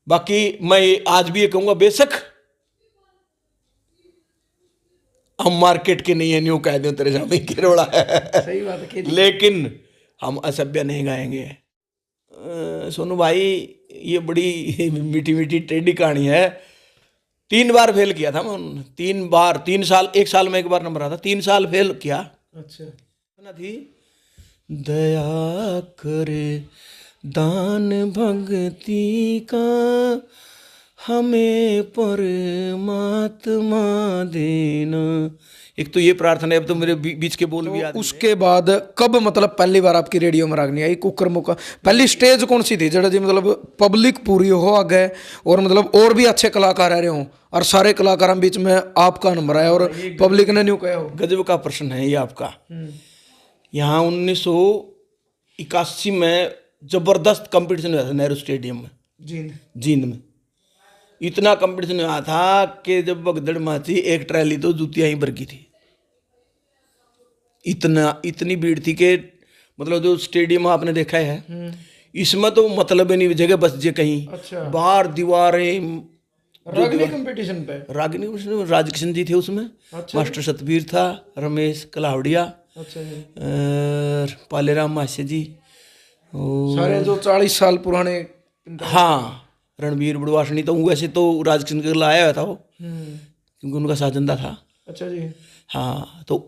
बाकी मैं आज भी ये कहूँगा, बेशक हम मार्केट के नहीं है, न्यू कह दूं तेरे सामने केरोड़ा है, सही बात है। लेकिन हम असभ्य नहीं गाएंगे। सोनू भाई, ये बड़ी मीठी मीठी टेढ़ी कहानी है। 3 बार फेल किया था मैं, 3 बार, 3 साल, 1 साल में 1 बार नंबर आता, 3 साल फेल किया। अच्छा। ना थी, दया करे दान भक्ति का हमें परमात्मा देना। एक तो ये प्रार्थना है, अब तो मेरे बीच के बोल भी याद नहीं है। उसके बाद कब मतलब पहली बार आपकी रेडियो में रागनी आई, कुकर मुका, पहली स्टेज कौन सी थी जड़ा जी मतलब पब्लिक पूरी हो आ गए और मतलब और भी अच्छे कलाकार आ रहे हों और सारे कलाकारों बीच में आपका नंबर आया और पब्लिक ने न्यू कहा हो? गजब का प्रश्न है ये आपका। यहाँ 1981 में जबरदस्त कंपटीशन हुआ था नेहरू स्टेडियम में, जींद में। इतना कंपटीशन हुआ था कि जब भगदड़ मची, एक ट्रैली तो जूतियां ही भर की थी। इतनी भीड़ थी कि मतलब जो स्टेडियम आपने देखा है, इसमें तो मतलब ही नहीं, जगह बस जे कहीं। अच्छा। बाहर दीवारें, रागनी कंपटीशन पे रागिनी राजकिशन जी थे उसमें। अच्छा। मास्टर सतबीर था, रमेश कलावड़िया, अच्छा जी। पालेराम मास्य जी, और सारे जो 40 साल पुराने। हाँ, रणबीर बुढ़वासनी। तो वैसे तो राजकिशन के लिए आया हुआ था वो, क्योंकि उनका साजंदा था। अच्छा जी। हाँ, तो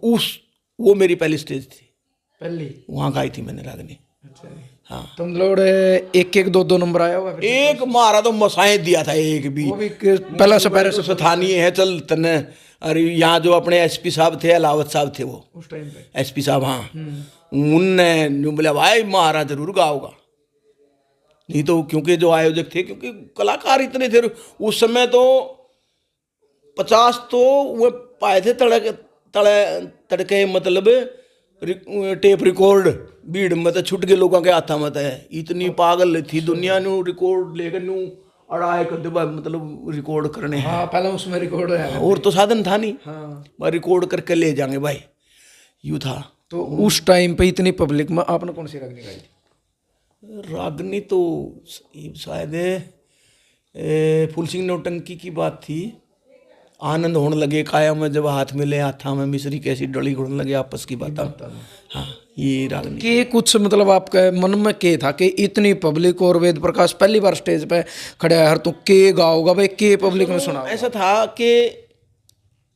वो मेरी पहली स्टेज थी, पहली वहाँ गाई थी मैंने रागनी। अच्छा जी। हाँ, तो मतलब एक एक दो दो नंबर आया होगा फिर? एक मारा तो मसाए दिया था, एक भी। वो भी पहला से पहले तो स्थानीय है, चल तने। अरे यहाँ जो अपने एसपी साहब थे, अलावत साहब थे वो उस टाइम पे। एसपी साहब, हाँ, उनने बोला भाई मारा जरूर गाओगा। नहीं तो क्योंकि जो आयोजक थे, क्योंकि कलाकार इतने थे उस समय, तो 50 तो वो पाए थे तड़के मतलब टेप रिकॉर्ड भीड़ में तो छुट गए लोगों के हाथा में। इतनी पागल थी दुनिया, नु रिकॉर्ड लेकर नु अड़ाए कर दे मतलब रिकॉर्ड करने हैं। हाँ, पहले उसमें रिकॉर्ड है और तो साधन था नहीं, हाँ। भाई रिकॉर्ड करके ले जाएंगे भाई, यूँ था। तो उस टाइम पे इतनी पब्लिक में आपने कौन सी रागनी गाई थी? रागनी तो शायद फूल सिंह नौटंकी की बात थी। आनंद होने लगे काया में जब हाथ मिले, हाथा में मिश्री कैसी डली घुड़ने लगे, आपस की बात। हाँ, ये रागनी कि कुछ मतलब आपके मन में के था कि इतनी पब्लिक और वेद प्रकाश पहली बार स्टेज पे खड़े है, हर तो के गाओगा भाई, के पब्लिक में सुना? ऐसा था कि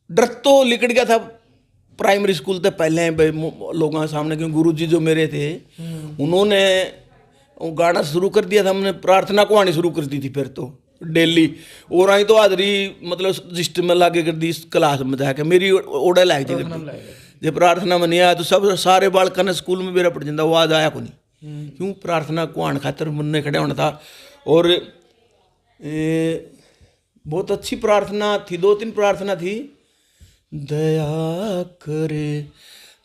डर तो लिकट गया था प्राइमरी स्कूल तक पहले लोगों के सामने, क्योंकि गुरुजी जो मेरे थे उन्होंने वो गाना शुरू कर दिया था। हमने प्रार्थना को आनी शुरू कर दी थी फिर तो डेली, और आई तो हाजरी मतलब रजिस्टर में लागे कर दी क्लास में जाके, मेरी ओडा लाग थी। जब प्रार्थना में नहीं आया तो सब सारे बालका ने स्कूल में मेरा पड़ जाता, वो आज आया को नहीं। क्यों? प्रार्थना को आने खातर मुन्ने खड़े होना था। और बहुत अच्छी प्रार्थना थी, 2-3 प्रार्थना थी। दया करे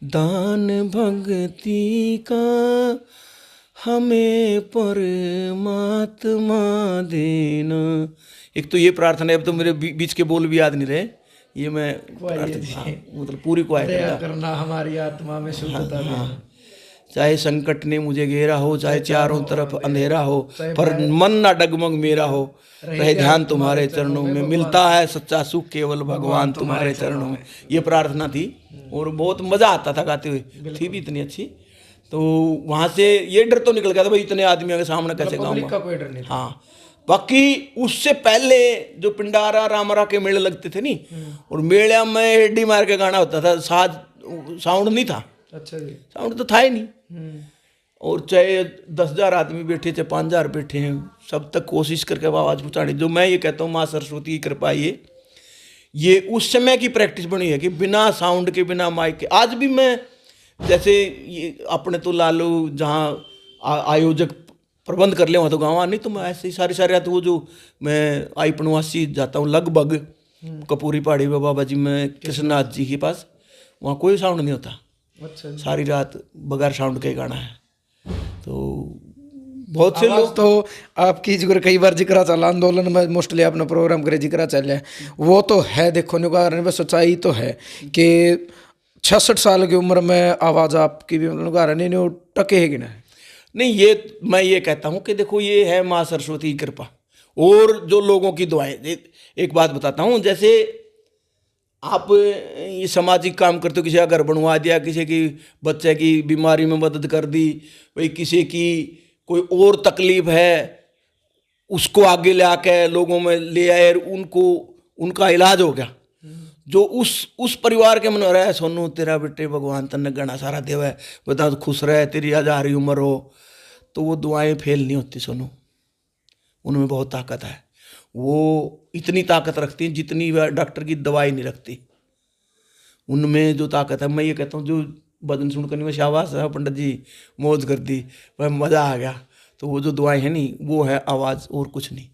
दान भक्ति का हमें परमात्मा देना। एक तो ये प्रार्थना है, अब तो मेरे बीच के बोल भी याद नहीं रहे। ये मैं मतलब पूरी को दया करना हमारी आत्मा में शुद्धता देना। चाहे संकट ने मुझे घेरा हो, चाहे चारों तरफ अंधेरा हो, पर मन ना डगमग मेरा हो, रहे ध्यान तुम्हारे चरणों में, मिलता है सच्चा सुख केवल भगवान तुम्हारे चरणों में। ये प्रार्थना थी और बहुत मजा आता था गाते हुए, थी भी इतनी अच्छी। तो वहाँ से ये डर तो निकल गया था भाई, इतने आदमियों के सामने कैसे गाऊंगा। कोई डर नहीं। हाँ, बाकी उससे पहले जो पिंडारा रामरा के मेले लगते थे नहीं, और मेले में हेडी मार के गाना होता था, साउंड नहीं था। अच्छा जी। साउंड तो था ही नहीं। और चाहे 10,000 आदमी बैठे, चाहे 5,000 बैठे हैं, सब तक कोशिश करके आवाज़ पहुँचानी। जो मैं ये कहता हूँ, माँ सरस्वती की कृपा, ये उस समय की प्रैक्टिस बनी है कि बिना साउंड के, बिना माइक के। आज भी मैं जैसे ये अपने तो लालू जहाँ आयोजक प्रबंध कर ले वहाँ तो गाँव नहीं, तो मैं ऐसे ही सारी रात वो जो मैं आई पनवासी जाता हूँ लगभग कपूरी पहाड़ी में बाबा जी में कृष्णनाथ जी के पास, वहाँ कोई साउंड नहीं होता। अच्छा। सारी रात बगैर साउंड के गाना है। तो बहुत से लोग तो आपकी जिक्र कई बार जिक्र चला, आंदोलन में मोस्टली आपने प्रोग्राम करे जिक्र चल वो तो है। देखो निगाह सच्चाई तो है कि 66 साल की उम्र में आवाज़ आपकी भी मतलब नहीं टके है कि ना? नहीं, ये मैं ये कहता हूँ कि देखो ये है माँ सरस्वती की कृपा। और जो लोगों की दुआएं, एक बात बताता हूँ, जैसे आप ये सामाजिक काम करते हो, किसी का घर बनवा दिया, किसी की बच्चे की बीमारी में मदद कर दी, भाई किसी की कोई और तकलीफ है उसको आगे ले आके लोगों में ले आए, उनको उनका इलाज हो गया, जो उस परिवार के मन में रहा है, सोनू तेरा बेटे भगवान तन्ने गणा सारा देवा है, बता तो खुश रहे, तेरी 1000 उम्र हो, तो वो दुआएं फेल नहीं होती सोनू, उनमें बहुत ताकत है, वो इतनी ताकत रखती हैं जितनी डॉक्टर की दवाई नहीं रखती, उनमें जो ताकत है। मैं ये कहता हूँ जो भजन सुनकर में शाबाश है पंडित जी, मौज कर दी, वह मज़ा आ गया, तो वो जो दुआएं हैं नहीं, वो है आवाज़ और कुछ नहीं।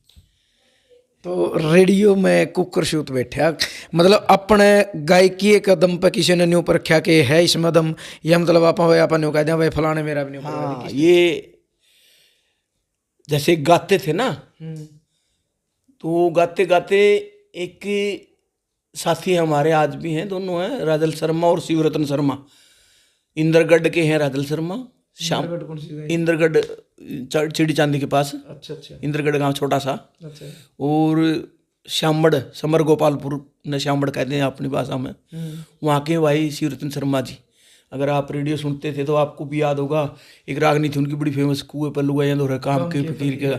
तो रेडियो में कुकर शूत बैठा, मतलब अपने गायकी कदम पे किसी ने न्यू पर रखा कि है इसमें दम, या मतलब आप न्यू कह दें भाई फलाने मेरा भी न्यू। हाँ, ये जैसे गाते थे ना, तो गाते गाते एक साथी हमारे आज भी हैं, दोनों हैं, राजल शर्मा और शिवरतन शर्मा, इंद्रगढ़ के हैं राजल शर्मा, इंद्रगढ़ चिड़ी चांदी के पास, अच्छा अच्छा, इंद्रगढ़ गांव छोटा सा, अच्छा, और श्यामड़, समर गोपालपुर ने श्यामड़ कहते हैं अपनी भाषा में, वहाँ के भाई शिवरतन शर्मा जी, अगर आप रेडियो सुनते थे तो आपको भी याद होगा, एक रागनी थी उनकी बड़ी फेमस, कुएं पर लुगाइयां दो रहे काम के फकीर के,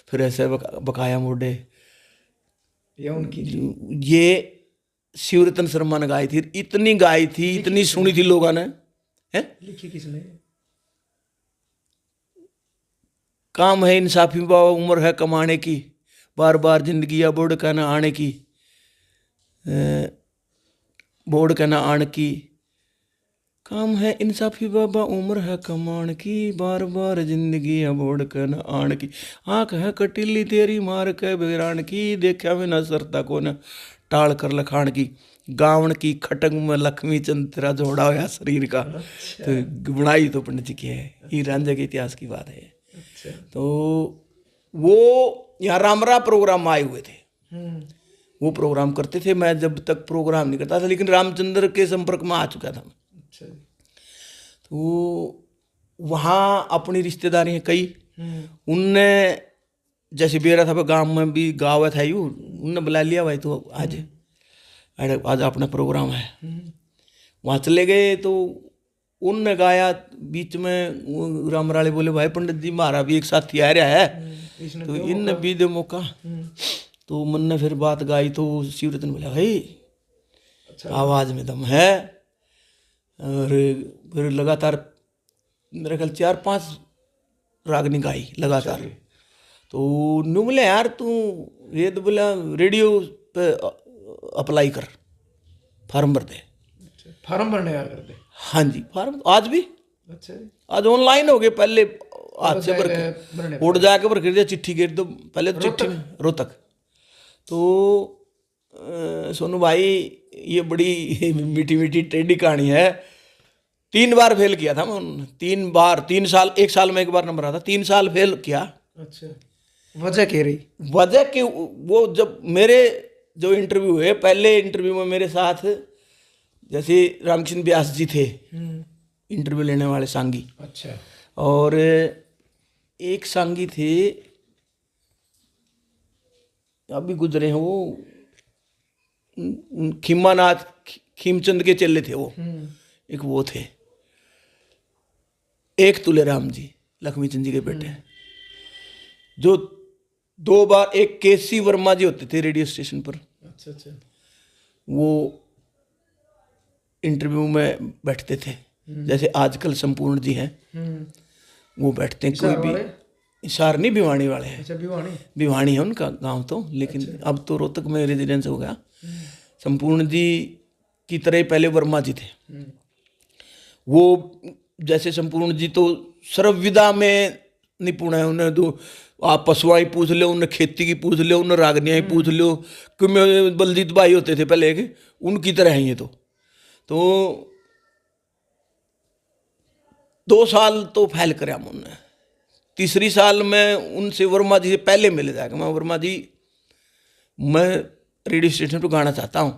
फिर ऐसे बकाया मोडे, ये शिवरतन शर्मा ने गाई थी, इतनी गाई थी, इतनी सुनी थी लोगों ने, हैं? लिखी किसने? काम है इंसाफी बाबा, उम्र है कमाने की, बार बार जिंदगी या बोर्ड का ना आने की, बोर्ड का ना आने की, काम है इंसाफी बाबा, उम्र है कमाने की, बार बार जिंदगी या बोर्ड का ना आने की, आँख है कटीली तेरी मार के बेरान की, देखा में न सरता को न टाल कर लखान की, गावन की खटंग में लक्ष्मी चंद तेरा जोड़ा हुआ शरीर का। तो बुनाई तो पंडित जी की है, ये रांझा के इतिहास की बात है। तो वो यहाँ रामरा प्रोग्राम आए हुए थे, वो प्रोग्राम करते थे, मैं जब तक प्रोग्राम नहीं करता था, लेकिन रामचंद्र के संपर्क में आ चुका था। तो वहाँ अपनी रिश्तेदारी हैं कई, उनने जैसे बेरा था गांव में भी गाँव था यू, उनने बुला लिया भाई तो आज अपना प्रोग्राम है, वहाँ चले गए। तो उनने गाया, बीच में रामराले बोले भाई पंडित जी हमारा भी एक साथी आ रहा है, तो इनने भी दे मौका। तो मन ने फिर बात गाई, तो शिवरतन बोला भाई आवाज़ में दम है, और फिर लगातार मेरे ख्याल 4-5 रागनी गाई लगातार। तो न्यू बोले यार तू ये तो बोला रेडियो पे अप्लाई कर, फार्म भर दे। फार्म भरने आ करते? हाँ जी, फार्म आज भी, अच्छा, आज ऑनलाइन हो गए, पहले हाथ से भर के उड़ जाके भर कर दिया, चिट्ठी गिर दो, पहले तो चिट्ठी में रोहतक। तो सोनू भाई ये बड़ी मीठी मीठी टेढ़ी कहानी है, 3 बार फेल किया था मैं, 3 बार, 3 साल, 1 साल में 1 बार नंबर आता, 3 साल फेल किया। अच्छा, वजह क्या रही? वजह कि वो जब मेरे जो इंटरव्यू हुए, पहले इंटरव्यू में मेरे साथ जैसे रामकृष्ण व्यास जी थे इंटरव्यू लेने वाले सांगी, अच्छा, और एक सांगी थे अभी गुजरे हैं वो, खीमानाथ खीमचंद के चेले थे वो, एक वो थे, एक तुलेराम जी लक्ष्मी चंद जी के बेटे, जो 2 बार, एक केसी वर्मा जी होते थे रेडियो स्टेशन पर, अच्छा अच्छा, वो इंटरव्यू में बैठते थे, जैसे आजकल संपूर्ण जी हैं वो बैठते हैं। कोई भी इशारनी भिवानी वाले हैं। अच्छा, भिवानी है उनका गांव तो, लेकिन अब तो रोहतक में रेजिडेंस हो गया। संपूर्ण जी की तरह पहले वर्मा जी थे, वो जैसे संपूर्ण जी तो सर्वविदा में निपुण है, उन्हें तो आप पशुआई पूछ लो, उन्हें खेती की पूछ लो, उन्हें रागनियाँ ही पूछ लो, क्योंकि बलजीत भाई होते थे पहले के, उनकी तरह हैं ये तो 2 साल तो फैल कर उन्होंने, 3री साल में उनसे वर्मा जी से पहले मिल जाएगा, मैं वर्मा जी मैं रेडियो स्टेशन पर गाना चाहता हूँ,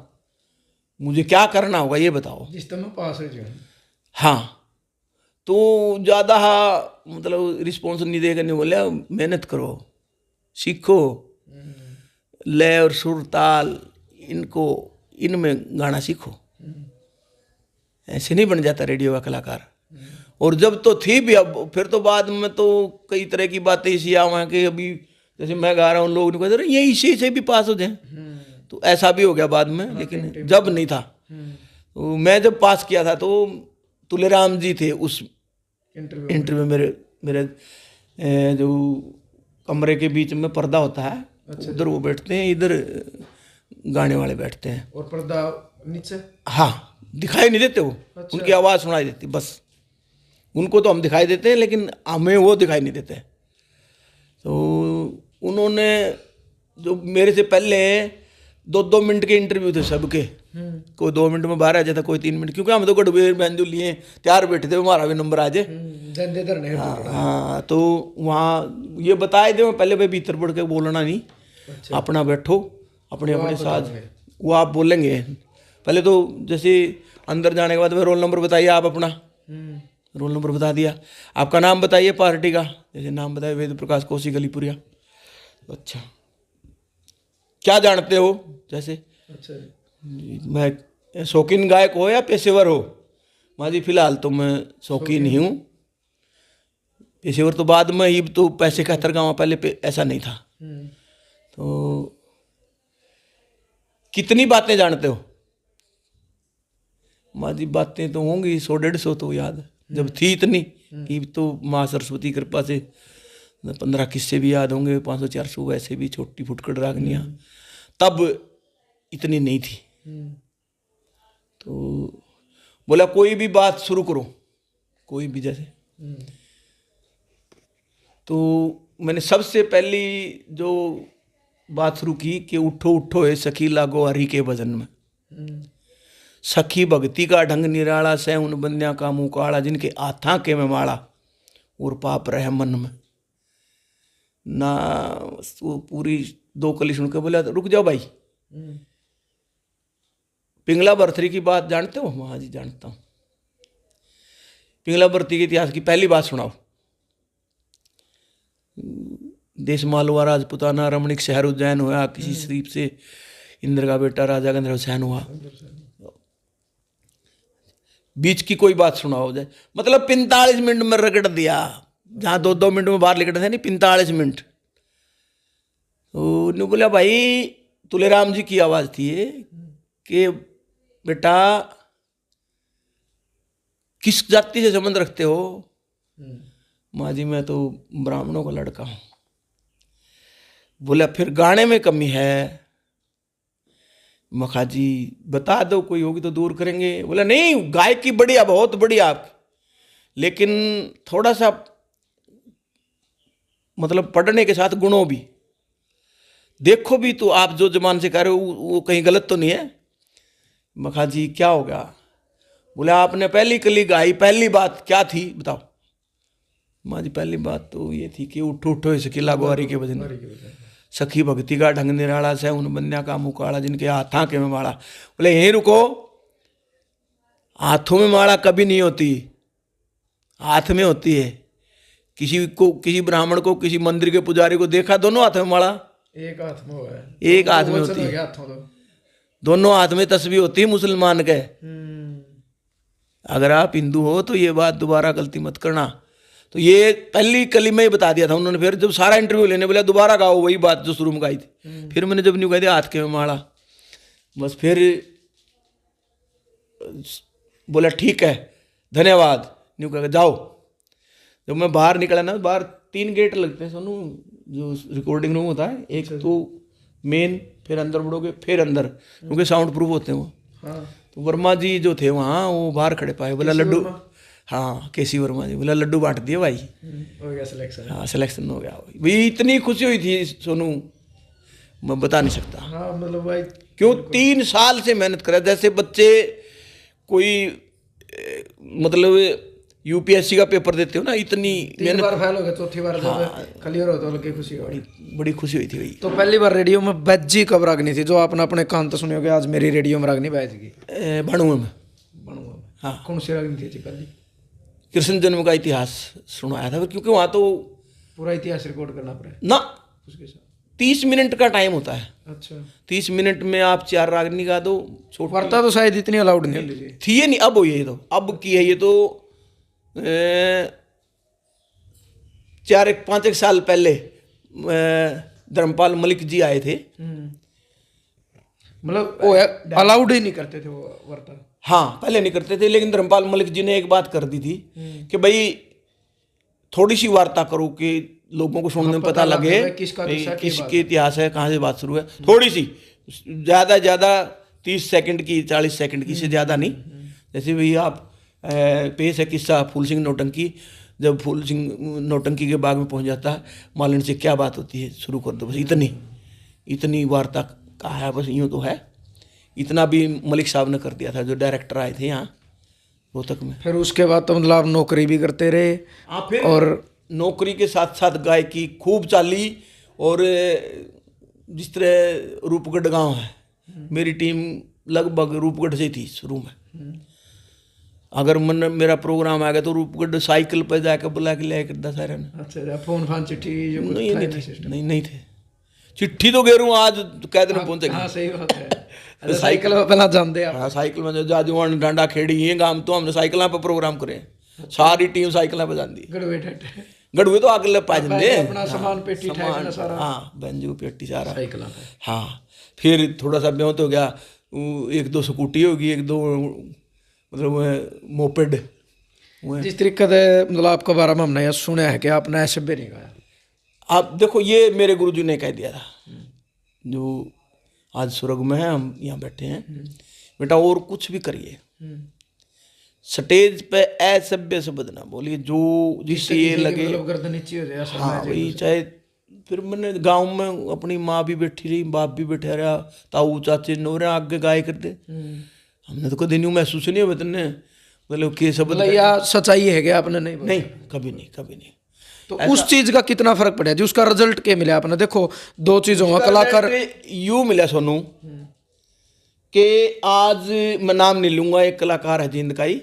मुझे क्या करना होगा ये बताओ। जिस तरह पास है। हाँ, तो ज़्यादा मतलब रिस्पॉन्स नहीं देगा, नहीं बोले मेहनत करो, सीखो, लय और सुर ताल इनको इनमें गाना सीखो, ऐसे नहीं बन जाता रेडियो का कलाकार। और जब तो थी भी, अब फिर तो बाद में तो कई तरह की बातें इसी आवा कि अभी जैसे मैं गा रहा हूँ लोग कहते रहे ये इसी से भी पास हो जाए, तो ऐसा भी हो गया बाद में, लेकिन जब नहीं था। तो मैं जब पास किया था तो तुलेराम जी थे उस इंटरव्यू में, मेरे जो कमरे के बीच में पर्दा होता है, उधर वो बैठते हैं, इधर गाने वाले बैठते हैं। और पर्दा नीचे? हाँ, दिखाई नहीं देते वो, उनकी आवाज़ सुनाई देती बस। उनको तो हम दिखाई देते हैं लेकिन हमें वो दिखाई नहीं देते। तो उन्होंने जो मेरे से पहले 2-2 मिनट के इंटरव्यू थे सबके, कोई 2 मिनट में बाहर आ जाता, कोई 3 मिनट, क्योंकि हम तो गढ़वेर बैंजू लिए तैयार बैठे थे, हमारा भी नंबर आ जाए। हाँ, तो वहाँ ये बताए थे पहले, भाई भीतर बढ़ के बोलना नहीं, अपना बैठो अपने अपने साथ, वो आप बोलेंगे पहले। तो जैसे अंदर जाने के बाद रोल नंबर बताइए, आप अपना रोल नंबर बता दिया, आपका नाम बताइए पार्टी का, जैसे नाम बताया वेद प्रकाश कौशिक अलीपुरिया। अच्छा, क्या जानते हो, जैसे अच्छा मैं शौकीन गायक हो या पेशेवर हो? माँ जी फिलहाल तो मैं शौकीन ही हूँ, पेशेवर तो बाद में ही, तो पैसे का तरगावा, पहले ऐसा नहीं था। तो कितनी बातें जानते हो? माँ जी बातें तो होंगी 100-150 तो याद, जब थी इतनी कि तो माँ सरस्वती कृपा से 15 किस्से भी याद होंगे, 500-400 वैसे भी छोटी फुटकड़ रागनियाँ, तब इतनी नहीं थी। तो बोला कोई भी बात शुरू करो, कोई भी, जैसे तो मैंने सबसे पहली जो बात शुरू की कि उठो उठो है सखी लागो हरि के भजन में। सखी भक्ति का ढंग निराला, सह उन बंदियां का मुँह काला, जिनके आथा के में माला और पाप रहे मन में ना। वो पूरी 2 कली सुन के बोला रुक जाओ भाई, पिंगला बर्थरी की बात जानते हो? हाँ जी जानता हूँ। पिंगला बर्थरी के इतिहास की पहली बात सुनाओ। देश मालवा राजपुताना रमणीक शहर उज्जैन हुआ, किसी शरीफ से इंद्र का बेटा राजा गंधर्व हुसैन हुआ। बीच की कोई बात सुनाओ जाए, मतलब 45 मिनट में रगड़ दिया, जहाँ 2-2 मिनट में बाहर लिखते थे नहीं, 45 मिनट। तो ने बोला भाई, तुलेराम जी की आवाज़ थी ये कि बेटा किस जाति से संबंध रखते हो? माँ जी मैं तो ब्राह्मणों का लड़का हूँ। बोला फिर गाने में कमी है? मखा जी बता दो, कोई होगी तो दूर करेंगे। बोला नहीं, गायकी बढ़िया, बहुत बढ़िया आपकी, लेकिन थोड़ा सा मतलब पढ़ने के साथ गुणों भी देखो भी, तो आप जो जमान से कह रहे हो वो कहीं गलत तो नहीं है? मखा जी क्या होगा? बोला आपने पहली कली गाई, पहली बात क्या थी बताओ? माँ जी पहली बात तो ये थी कि उठो उठो सखी लागो हरि के भजन, सखी भक्ति का ढंग निराला, सह उन बंदियां का मुँह काला, जिनके हाथा के में माला। बोले यहीं रुको, हाथों में माला कभी नहीं होती, हाथ में होती है। किसी को, किसी ब्राह्मण को, किसी मंदिर के पुजारी को देखा दोनों हाथ में माला? एक हाथ में है, एक हाथ में होती है, दोनों हाथ में तस्बीह होती है मुसलमान के। अगर आप हिंदू हो तो ये बात दोबारा गलती मत करना। तो ये पहली कली में ही बता दिया था उन्होंने। फिर जब सारा इंटरव्यू लेने बोला दोबारा गाओ वही बात जो शुरू में गाई थी। फिर मैंने जब न्यू कह दिया हाथ के में माला, बस फिर बोला ठीक है धन्यवाद, न्यू कह जाओ। जब मैं बाहर निकला ना, बाहर 3 गेट लगते हैं सोनू, जो रिकॉर्डिंग रूम होता है, एक तो मेन, फिर अंदर बढ़ोगे, फिर अंदर, क्योंकि साउंड प्रूफ होते हैं वो। तो वर्मा जी जो थे वहाँ, वो बाहर खड़े पाए। बोला लड्डू, हाँ केसी वर्मा जी, बोला लड्डू बांट दिए भाई, हो गया सिलेक्शन। हाँ सिलेक्शन हो गया भाई। इतनी खुशी हुई थी सोनू, मैं बता नहीं सकता। हाँ मतलब भाई क्यों 3 साल से मेहनत करा, जैसे बच्चे कोई मतलब यूपीएससी का पेपर देते हो ना, इतनी 3 बार फेल हो गया, चौथी बार क्लियर हो तो खुशी हो, बड़ी खुशी हुई थी भाई। तो पहली बार रेडियो में बज्जी कब रागनी थी, जो आपने अपने कान तो सुने होगे, आज मेरी रेडियो में रागनी बजेगी? बणुआ में। हाँ कौन सी रागनी थी पहली? कृष्ण जन्म का इतिहास सुनाया था, क्योंकि वहाँ तो पूरा इतिहास रिकॉर्ड करना पड़ा ना, 30 मिनट का टाइम होता है। अच्छा, 30 मिनट में आप 4 रागनी गा दो। छोटी वार्ता तो शायद इतनी अलाउड नहीं होती थी। थी ये नहीं, अब हुई है, ये तो अब की है ये तो। 4-5 साल पहले धर्मपाल मलिक जी आए थे। मतलब वो अलाउड ही नहीं करते थे वो वार्ता। हाँ, पहले नहीं करते थे, लेकिन धर्मपाल मलिक जी ने एक बात कर दी थी कि भाई थोड़ी सी वार्ता करो कि लोगों को सुनने में पता लगे किसका भाई किस्सा, किसके इतिहास है, कहाँ से बात शुरू है। थोड़ी सी, ज़्यादा ज़्यादा 30 सेकंड की, 40 सेकंड की, से ज़्यादा नहीं। जैसे भाई आप पेश है किस्सा फूल सिंह नौटंकी। जब फूल सिंह नौटंकी के बाग में पहुंच जाता है, मालिन से क्या बात होती है, शुरू कर दो, बस इतनी वार्ता कहा है, बस यूँ तो है। इतना भी मलिक साहब ने कर दिया था, जो डायरेक्टर आए थे यहाँ रोहतक में। फिर उसके बाद तो मतलब आप नौकरी भी करते रहे। आप फिर और नौकरी के साथ साथ गायकी खूब चाली। और जिस तरह रूपगढ़ गांव है, मेरी टीम लगभग रूपगढ़ से थी शुरू में। अगर मन मेरा प्रोग्राम आ गया तो रूपगढ़ साइकिल पर जाकर बुला के ले कर दशहरा में। अच्छा, फोन फान चिट्ठी जो कुछ नहीं था नहीं नहीं थे, सिस्टम। नहीं थे। चिट्ठी तो गेरू आज कह दिन हाँ पहुंचेगी। सही बात है। अच्छा, साइकिल पे पहला जानते आप। हाँ, साइकिल में जाजवान डांडा खेड़ी ये गांव तो हमने साइकिल पर प्रोग्राम करे। सारी टीम साइकिल पर जाती। गड़वे ठेठे गड़ुए तो अगले पा पहले जाते। अपना सामान पेटी ठेठना सारा हाँ, बेंजू पेटी सारा। साइकिल पे। हाँ, फिर थोड़ा सा ब्यों तो हो गया, 1-2 स्कूटी होगी, 1-2 मतलब मोपेड हुए। जिस तरीके से मतलब आपके बारे में हमने यह सुना है कि आपने ऐसे भी नहीं गाया। आप देखो, ये मेरे गुरुजी ने कह दिया था, जो आज स्वर्ग में है, हम यहाँ बैठे हैं, बेटा और कुछ भी करिए, स्टेज पे असभ्य शब्द ना बोलिए, जो जिससे ये लगे। मतलब गर्दन नीची हो जाए। हाँ वही, चाहे फिर मैंने गांव में अपनी माँ भी बैठी रही, बाप भी बैठा रहा, ताऊ चाचे नोरे आगे गाय करते। हमने तो कभी नहीं महसूस नहीं हुआ तुमने मतलब कि शब्द मतलब या सच्चाई है कि आपने नहीं बोला? नहीं, कभी नहीं, कभी नहीं। तो उस चीज का कितना फर्क पड़ा जी? उसका रिजल्ट क्या मिला आपने? देखो, दो चीजों का कलाकार यू मिला सोनू कि आज मैं नाम नहीं लूंगा, एक कलाकार है जिंद का ही,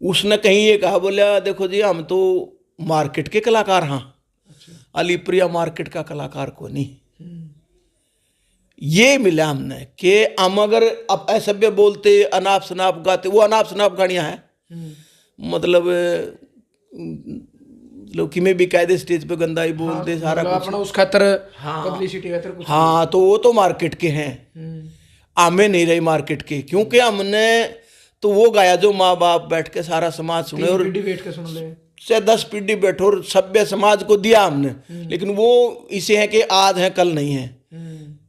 उसने कहीं ये कहा, बोला देखो जी हम तो मार्केट के कलाकार, हाँ अलीप्रिया मार्केट का कलाकार को नहीं। ये मिला हमने कि हम अगर अब असभ्य बोलते, अनाप शनाप गाते, वो अनाप शनाप गाड़ियाँ हैं, मतलब लोग कि में भी कायदे स्टेज पे गंदा ही बोलते, सारा मतलब कुछ। अपना उस खातर हाँ, पब्लिसिटी खातर कुछ। हाँ, तो वो तो मार्केट के हैं, हमें नहीं रही मार्केट के, क्योंकि हमने तो वो गाया जो माँ बाप बैठ के सारा समाज सुने, और डिबेट के सुन ले, से 10 पीढ़ी बैठो और सभ्य समाज को दिया हमने। लेकिन वो इसे है कि आज है कल नहीं है,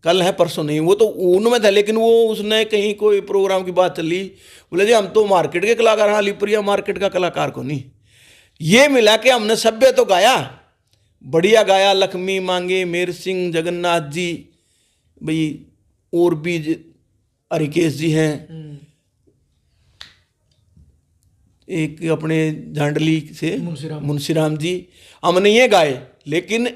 कल है परसों नहीं, वो तो उनमें था। लेकिन वो उसने कहीं कोई प्रोग्राम की बात चली, बोले जी हम तो मार्केट के कलाकार, हाँ अलीप्रिया मार्केट का कलाकार को नहीं। ये मिला के हमने सभ्य तो गाया, बढ़िया गाया, लक्ष्मी मांगे, मेर सिंह, जगन्नाथ जी, भाई और भी हरिकेश जी हैं, एक अपने झांडली से मुंशीराम जी, हमने ये गाए। लेकिन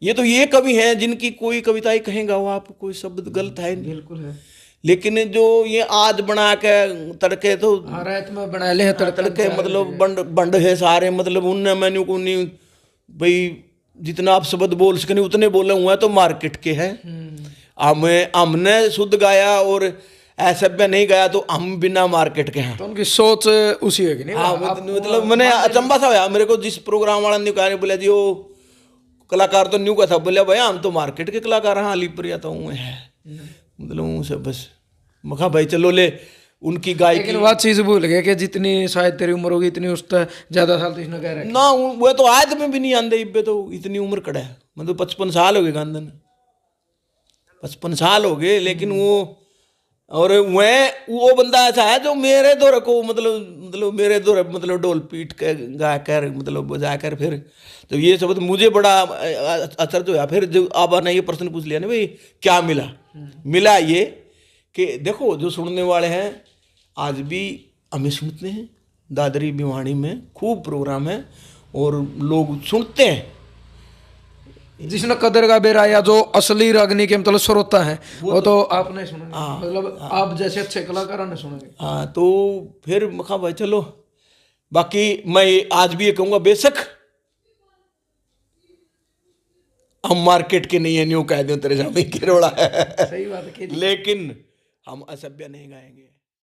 ये तो ये कवि हैं जिनकी कोई कविताएं कहेंगा वो आप कोई शब्द गलत है, बिल्कुल है। लेकिन जो ये आज बना के तड़के तो रात में बना ले तड़के मतलब बंड है सारे, मतलब उनने मैंने को नहीं भाई जितना आप शब्द बोल सके उतने बोले हुए हैं, तो मार्केट के हैं। हमने शुद्ध गाया और असभ्य नहीं गाया, तो हम बिना मार्केट के हैं। तो उनकी सोच उसी होगी नहीं? हाँ, मतलब मैंने अचंबा सा होया मेरे को, जिस प्रोग्राम वाला ने कहा, बोला जी वो कलाकार तो न्यू का था, बोले भाई हम तो मार्केट के कलाकार, हाँ अलीप्रिया तो हूँ है, मतलब उनसे बस मखा भाई चलो ले उनकी गायकी। लेकिन बात चीज भूल गए कि जितनी शायद तेरी उम्र होगी इतनी उस ज्यादा साल तो इसने कह रहा है ना, वो तो आज में भी नहीं आंदे इब्बे, तो इतनी उम्र कड़ा है, मतलब 55 साल हो गए गांधन, 55 साल हो गए। लेकिन वो और वो बंदा ऐसा है जो मेरे दौर को मतलब मेरे दौर मतलब ढोल पीट के गा कर मतलब बजा कर, फिर तो ये सब मुझे बड़ा असर जो है। फिर जो अब ने ये प्रश्न पूछ लिया ना भाई क्या मिला ये कि देखो जो सुनने वाले हैं आज भी हमें सुनते हैं, दादरी भिवानी में खूब प्रोग्राम है और लोग सुनते हैं। जिसने कदर का बेरा या जो असली रागनी के मतलब श्रोता है वो तो आप नहीं सुनेंगे, मतलब आप जैसे अच्छे कलाकार ने सुनेंगे। हाँ, तो फिर मखा भाई चलो, बाकी मैं आज भी ये कहूँगा, बेशक हम मार्केट के नहीं है, न्यू कह दो तेरे सामने किरोड़ा है। सही बात है। लेकिन हम असभ्य नहीं गाएंगे।